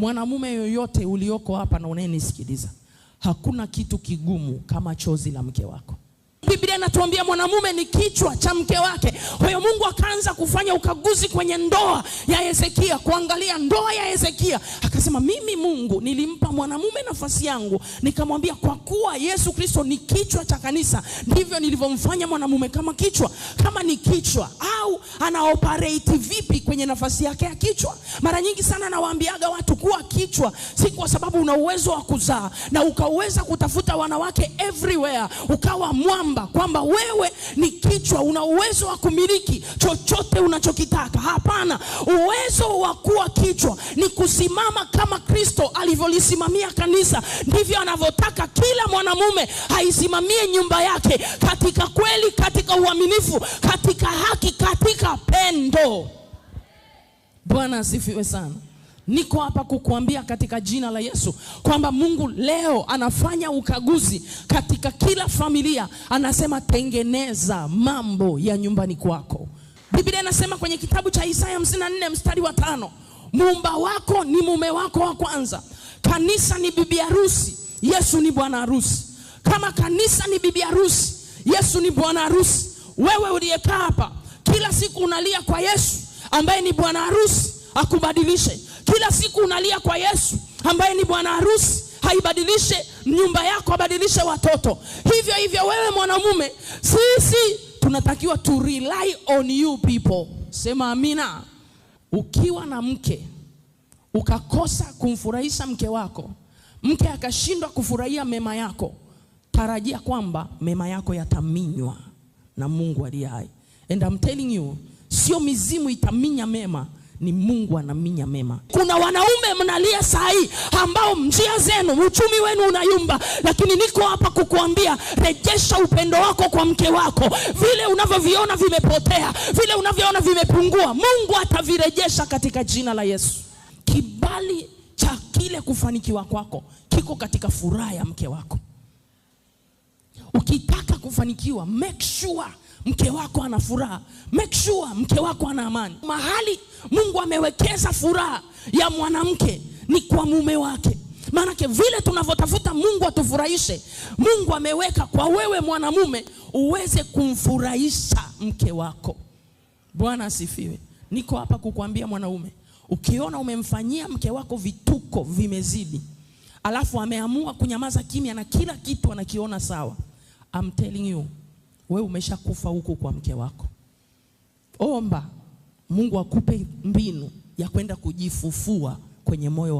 Mwanamume yoyote ulioko hapa na unayenisikiliza, hakuna kitu kigumu kama chozi la mke wako. Biblia inatuambia mwanamume ni kichwa cha mke wake. Kwa hiyo Mungu akaanza kufanya ukaguzi kwenye ndoa ya Hezekia, kuangalia ndoa ya Hezekia. Akasema mimi Mungu nilimpa mwanamume nafasi yangu, nikamwambia kwa kuwa Yesu Kristo ni kichwa cha kanisa, ndivyo nilivyomfanya mwanamume kama kichwa. Kama ni kichwa, au ana operate vipi kwenye nafasi yake ya kichwa? Mara nyingi sana nawaambiaga watu kuwa kichwa si kwa sababu una uwezo wa kuzaa na ukaweza kutafuta wanawake everywhere, ukawa mwamba kwamba wewe ni kichwa, una uwezo wa kumiliki chochote unachokitaka. Hapana, uwezo wa kuwa kichwa ni kusimama kama Kristo alivyolisimamia kanisa. Ndivyo anavyotaka kila mwanamume aisimamie nyumba yake, katika kweli, katika uaminifu, katika haki, katika pendo. Bwana asifiwe sana. Niko hapa kukuambia katika jina la Yesu kwamba Mungu leo anafanya ukaguzi katika kila familia. Anasema tengeneza mambo ya nyumbani kwako. Biblia inasema kwenye kitabu cha Isaya 54 mstari wa 5, muumba wako ni mume wako wa kwanza. Kanisa ni bibi harusi, Yesu ni bwana harusi. Kama kanisa ni bibi harusi, Yesu ni bwana harusi. Wewe uliyekaa hapa kila siku unalia kwa Yesu ambaye ni bwana harusi akubadilishe. Kila siku unalia kwa Yesu ambaye ni bwana harusi haibadilishe nyumba yako, abadilishe watoto. Hivyo hivyo wewe mwanamume, sisi tunatakiwa to rely on you people. Sema amina. Ukiwa na mke ukakosa kumfurahisha mke wako, mke akashindwa kufurahia mema yako, tarajia kwamba mema yako yataminywa na Mungu aliye hai. And I'm telling you, sio mizimu itaminya mema, ni Mungu anaminya mema. Kuna wanaume mnalia sahi ambao njia zenu, uchumi wenu unayumba, lakini niko hapa kukuambia rejesha upendo wako kwa mke wako. Vile unavyoviona vimepotea, vile unavyoona vimepungua, Mungu atavirejesha katika jina la Yesu. Kibali cha kile kufanikiwa kwako kiko katika furaha ya mke wako. Ukitaka kufanikiwa, make sure mke wako ana furaha. Make sure mke wako ana amani. Mahali Mungu amewekeza furaha ya mwanamke ni kwa mume wake. Maana vile tunavyotafuta Mungu atufurahishe, Mungu ameweka kwa wewe mwanamume uweze kumfurahisha mke wako. Bwana asifiwe. Niko hapa kukuambia mwanamume, ukiona umemfanyia mke wako vituko vimezidi, alafu ameamua kunyamaza kimya na kila kitu anakiona sawa, I'm telling you, wewe umeshakufa huko kwa mke wako. Omba Mungu akupe mbinu ya kwenda kujifufua kwenye moyo